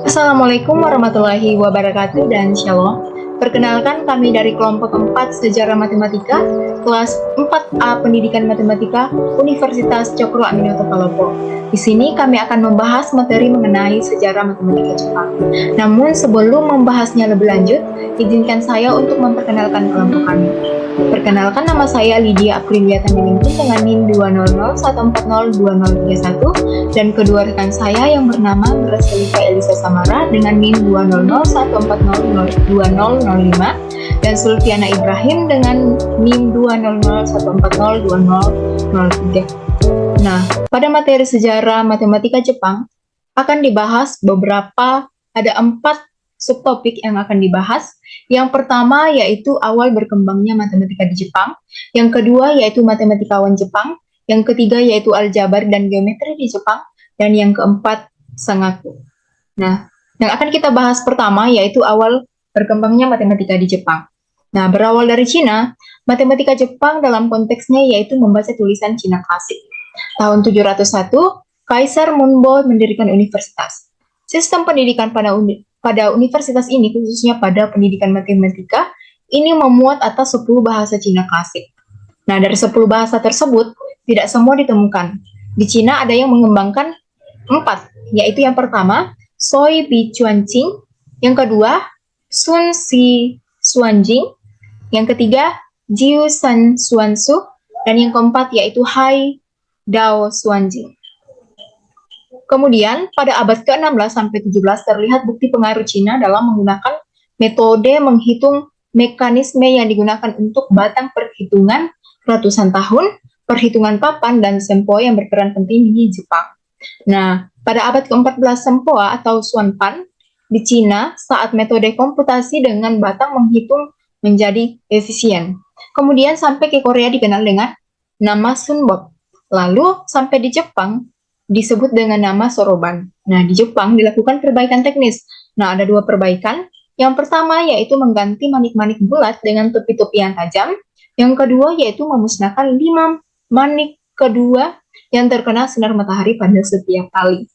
Assalamualaikum warahmatullahi wabarakatuh dan Shalom. Perkenalkan kami dari kelompok 4 Sejarah Matematika, kelas 4A Pendidikan Matematika, Universitas Cokro Aminoto Palopo. Di sini kami akan membahas materi mengenai sejarah matematika Jepang. Namun sebelum membahasnya lebih lanjut, izinkan saya untuk memperkenalkan kelompok kami. Perkenalkan, nama saya Lydia Aprilia Tanilingkun dengan NIM 20014020031 dan kedua rekan saya yang bernama Gracelita Elisa Samara dengan NIM 20014020005 dan Sulfiana Ibrahim dengan NIM 20014020003. Nah, pada materi sejarah matematika Jepang akan dibahas ada 4 subtopik yang akan dibahas. Yang pertama yaitu awal berkembangnya matematika di Jepang, yang kedua yaitu matematikawan Jepang, yang ketiga yaitu aljabar dan geometri di Jepang, dan yang keempat Sangaku. Nah, yang akan kita bahas pertama yaitu awal berkembangnya matematika di Jepang. Nah, berawal dari Cina, matematika Jepang dalam konteksnya yaitu membaca tulisan Cina klasik. Tahun 701, Kaisar Munbo mendirikan universitas. Sistem pendidikan pada universitas ini, khususnya pada pendidikan matematika, ini memuat atas 10 bahasa Cina klasik. Nah, dari 10 bahasa tersebut, tidak semua ditemukan. Di Cina ada yang mengembangkan 4, yaitu yang pertama, Soi Bi Chuanqing, yang kedua, Sun Si Xuanjing, yang ketiga, Jiu San Xuansu, dan yang keempat yaitu Hai Dao Xuanjing. Kemudian, pada abad ke-16 sampai 17 terlihat bukti pengaruh Cina dalam menggunakan metode menghitung mekanisme yang digunakan untuk batang perhitungan ratusan tahun, perhitungan papan, dan sempoa yang berperan penting di Jepang. Nah, pada abad ke-14 sempoa atau Xuanpan di Cina saat metode komputasi dengan batang menghitung menjadi efisien. Kemudian sampai ke Korea dikenal dengan nama Sunbok. Lalu sampai di Jepang disebut dengan nama Soroban. Nah, di Jepang dilakukan perbaikan teknis. Nah, ada 2 perbaikan. Yang pertama yaitu mengganti manik-manik bulat dengan topi-topi yang tajam. Yang kedua yaitu memusnahkan 5 manik kedua yang terkena sinar matahari pada setiap kali.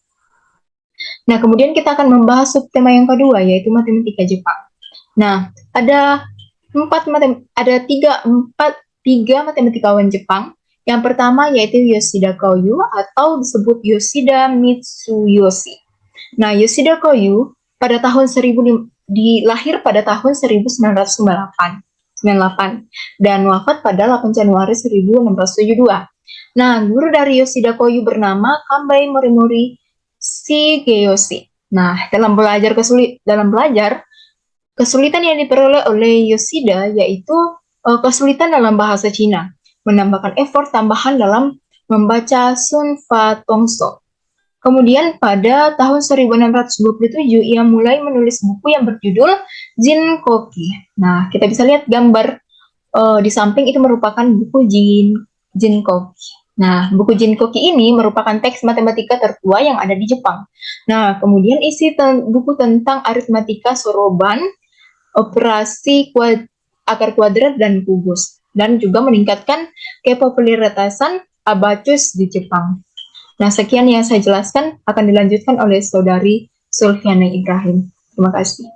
Nah, kemudian kita akan membahas subtema yang kedua yaitu matematika Jepang. Nah, ada 3 matematikawan Jepang. Yang pertama yaitu Yoshida Koyu atau disebut Yoshida Mitsuyoshi. Nah, Yoshida Koyu lahir pada tahun 1998 dan wafat pada 8 Januari 1672. Nah, guru dari Yoshida Koyu bernama Kambei Morimori Shigeyoshi. Nah, dalam belajar kesulitan yang diperoleh oleh Yoshida yaitu kesulitan dalam bahasa Cina, menambahkan effort tambahan dalam membaca Sun Fa Tongso. Kemudian pada tahun 1627 ia mulai menulis buku yang berjudul Jinkoki. Nah, kita bisa lihat gambar di samping itu merupakan buku Jinkoki. Nah, buku Jinkoki ini merupakan teks matematika tertua yang ada di Jepang. Nah, kemudian isi buku tentang aritmatika soroban, operasi akar kuadrat dan kubus, dan juga meningkatkan kepopuleritasan abacus di Jepang. Nah, sekian yang saya jelaskan, akan dilanjutkan oleh Saudari Sulfiana Ibrahim. Terima kasih.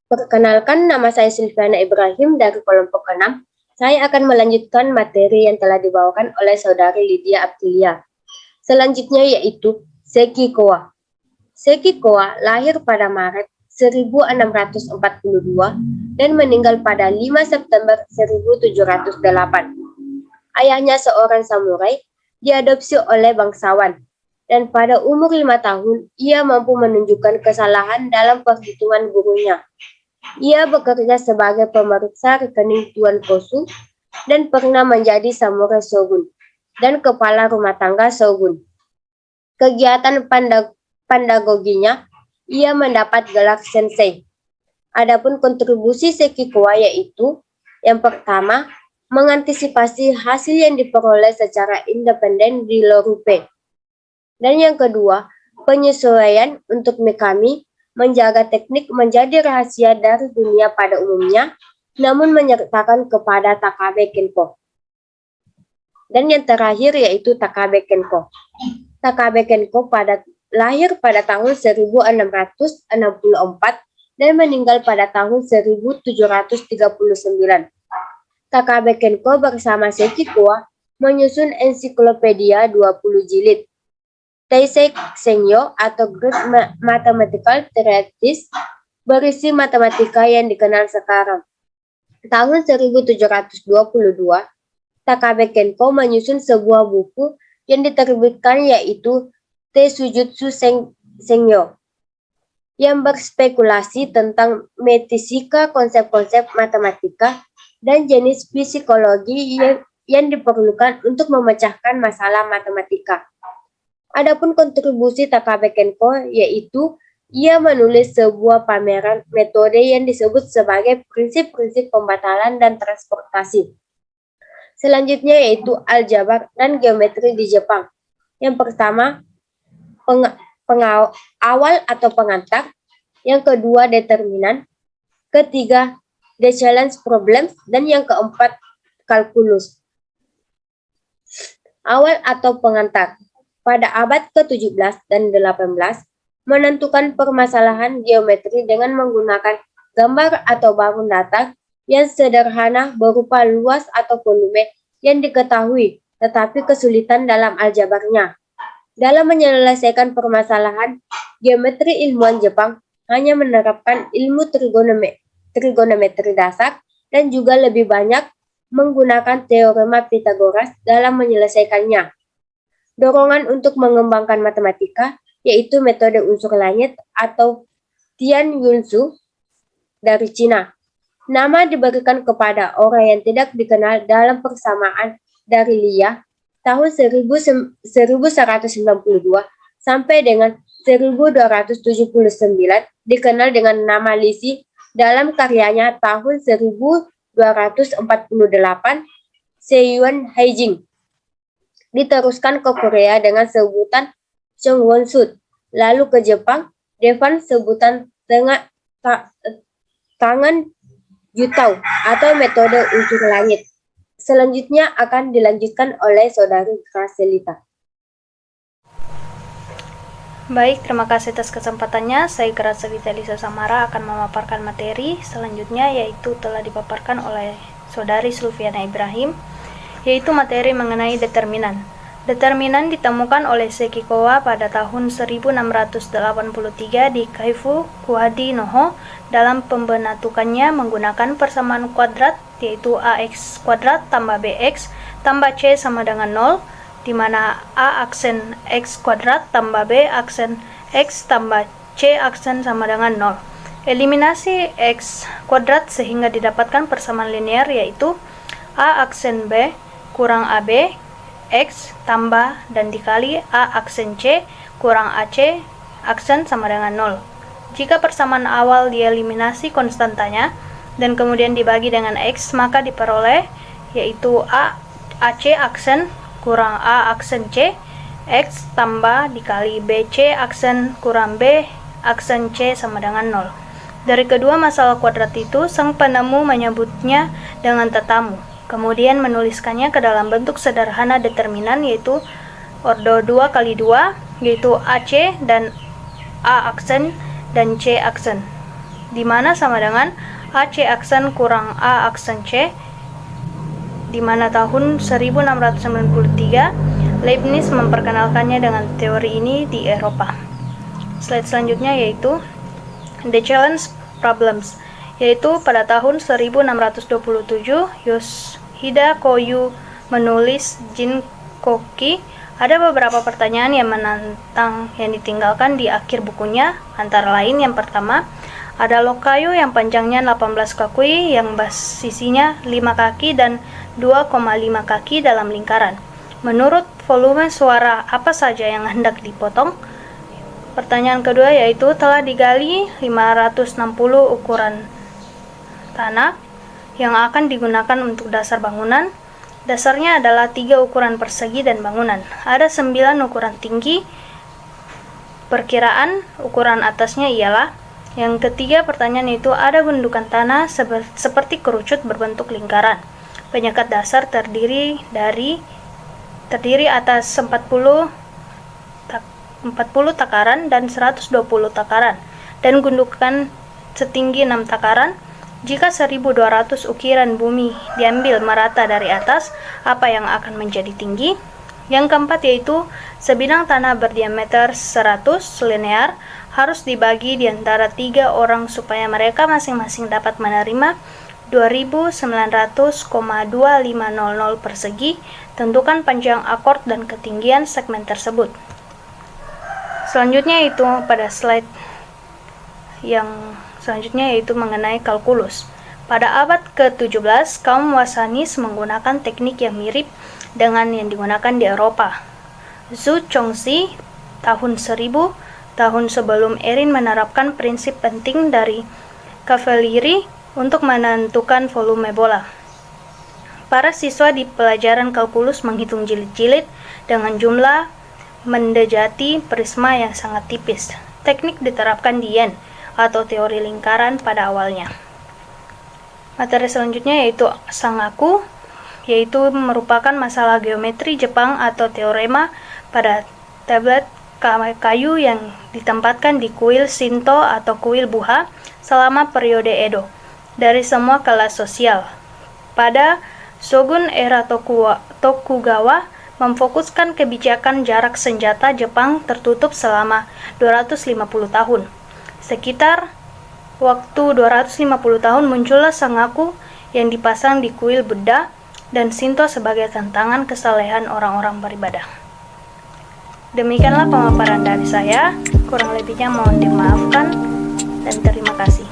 Perkenalkan, nama saya Sulfiana Ibrahim dari kelompok 6. Saya akan melanjutkan materi yang telah dibawakan oleh Saudari Lydia Aprilia. Selanjutnya yaitu Sekikoa. Sekikoa lahir pada Maret 1642 dan meninggal pada 5 September 1708. Ayahnya seorang samurai, diadopsi oleh bangsawan, dan pada umur 5 tahun, ia mampu menunjukkan kesalahan dalam perhitungan gurunya. Ia bekerja sebagai pemeriksa rekening Tuan Kosu dan pernah menjadi samurai shogun dan kepala rumah tangga shogun. Kegiatan pandagoginya, ia mendapat gelar sensei. Adapun kontribusi Sekikoa yaitu yang pertama, mengantisipasi hasil yang diperoleh secara independen di Lorupe. Dan yang kedua, penyesuaian untuk Mikami menjaga teknik menjadi rahasia dari dunia pada umumnya, namun menyertakan kepada Takabe Kenko. Dan yang terakhir yaitu Takabe Kenko. Takabe Kenko pada lahir pada tahun 1664 dan meninggal pada tahun 1739. Takabe Kenko bersama Seki Kowa menyusun ensiklopedia 20 jilid, Teisei Sengyo atau Great Mathematical Treatise, berisi matematika yang dikenal sekarang. Tahun 1722, Takabe Kenko menyusun sebuah buku yang diterbitkan yaitu Teisujutsu Sengyo, yang berspekulasi tentang metafisika, konsep-konsep matematika, dan jenis psikologi yang diperlukan untuk memecahkan masalah matematika. Adapun kontribusi Takabe Kenko yaitu ia menulis sebuah pameran metode yang disebut sebagai prinsip-prinsip pembatalan dan transportasi. Selanjutnya yaitu aljabar dan geometri di Jepang. Yang pertama, awal atau pengantar. Yang kedua, determinan. Ketiga, the challenge problems. Dan yang keempat, kalkulus. Awal atau pengantar. Pada abad ke-17 dan 18, menentukan permasalahan geometri dengan menggunakan gambar atau bangun datar yang sederhana berupa luas atau volume yang diketahui, tetapi kesulitan dalam aljabarnya. Dalam menyelesaikan permasalahan, geometri ilmuwan Jepang hanya menerapkan ilmu trigonometri dasar dan juga lebih banyak menggunakan teorema Pythagoras dalam menyelesaikannya. Dorongan untuk mengembangkan matematika, yaitu metode unsur langit atau Tianyunsu dari Cina. Nama diberikan kepada orang yang tidak dikenal dalam persamaan dari Lia tahun 1192 sampai dengan 1279, dikenal dengan nama Lisi dalam karyanya tahun 1248, Seiyuan Haijing. Diteruskan ke Korea dengan sebutan Chongwon-sut, lalu ke Jepang, Devan sebutan tangan Jutau atau metode unsur langit. Selanjutnya akan dilanjutkan oleh Saudari Gracelita. Baik, terima kasih atas kesempatannya. Saya Gracelita Lisa Samara akan memaparkan materi selanjutnya, yaitu telah dipaparkan oleh Saudari Sulfiana Ibrahim, yaitu materi mengenai determinan. Determinan ditemukan oleh Seki Kowa pada tahun 1683 di Kaifu, Kuhadi Noho dalam pembenatukannya menggunakan persamaan kuadrat, yaitu AX kuadrat tambah BX tambah C sama dengan 0, di mana A aksen X kuadrat tambah B aksen X tambah C aksen sama dengan 0. Eliminasi X kuadrat sehingga didapatkan persamaan linear, yaitu A aksen B kurang AB X tambah dan dikali A aksen C kurang AC aksen sama dengan 0. Jika persamaan awal dieliminasi konstantanya dan kemudian dibagi dengan X, maka diperoleh yaitu AC aksen kurang A aksen C X tambah dikali BC aksen kurang B aksen C sama dengan 0. Dari kedua masalah kuadrat itu, sang penemu menyebutnya dengan tetamu, kemudian menuliskannya ke dalam bentuk sederhana determinan, yaitu ordo 2 kali 2, yaitu AC dan A aksen dan C aksen, di mana sama dengan AC aksen kurang A aksen C, di mana tahun 1693 Leibniz memperkenalkannya dengan teori ini di Eropa. Slide selanjutnya yaitu The Challenge Problems, yaitu pada tahun 1627 Yoshida Koyu menulis Jinkoki. Ada beberapa pertanyaan yang menantang yang ditinggalkan di akhir bukunya, antara lain yang pertama, ada lokayu yang panjangnya 18 kakui yang sisinya 5 kaki dan 2,5 kaki dalam lingkaran. Menurut volume suara apa saja yang hendak dipotong? Pertanyaan kedua yaitu telah digali 560 ukuran tanah yang akan digunakan untuk dasar bangunan. Dasarnya adalah 3 ukuran persegi dan bangunan. Ada 9 ukuran tinggi. Perkiraan ukuran atasnya ialah. Yang ketiga pertanyaan itu ada gundukan tanah seperti kerucut berbentuk lingkaran. Penyekat dasar terdiri atas 40 takaran dan 120 takaran, dan gundukan setinggi 6 takaran. Jika 1200 ukiran bumi diambil merata dari atas, apa yang akan menjadi tinggi? Yang keempat yaitu sebidang tanah berdiameter 100 linear harus dibagi di antara 3 orang supaya mereka masing-masing dapat menerima 2900,2500 persegi. Tentukan panjang akord dan ketinggian segmen tersebut. Selanjutnya itu pada slide yang selanjutnya yaitu mengenai kalkulus. Pada abad ke-17, kaum Wasanis menggunakan teknik yang mirip dengan yang digunakan di Eropa. Zhu Chongxi tahun 1000 tahun sebelum Erin menerapkan prinsip penting dari kavaleri untuk menentukan volume bola. Para siswa di pelajaran kalkulus menghitung jilid-jilid dengan jumlah mendekati prisma yang sangat tipis. Teknik diterapkan di Yen atau teori lingkaran pada awalnya. Materi selanjutnya yaitu Sangaku, yaitu merupakan masalah geometri Jepang atau teorema pada tablet kayu yang ditempatkan di kuil Shinto atau kuil Buha selama periode Edo dari semua kelas sosial. Pada Shogun era Tokugawa memfokuskan kebijakan jarak senjata Jepang tertutup selama 250 tahun. Sekitar waktu 250 tahun muncullah Sangaku yang dipasang di kuil Buddha dan Shinto sebagai tantangan kesalehan orang-orang beribadah. Demikianlah pemaparan dari saya, kurang lebihnya mohon dimaafkan dan terima kasih.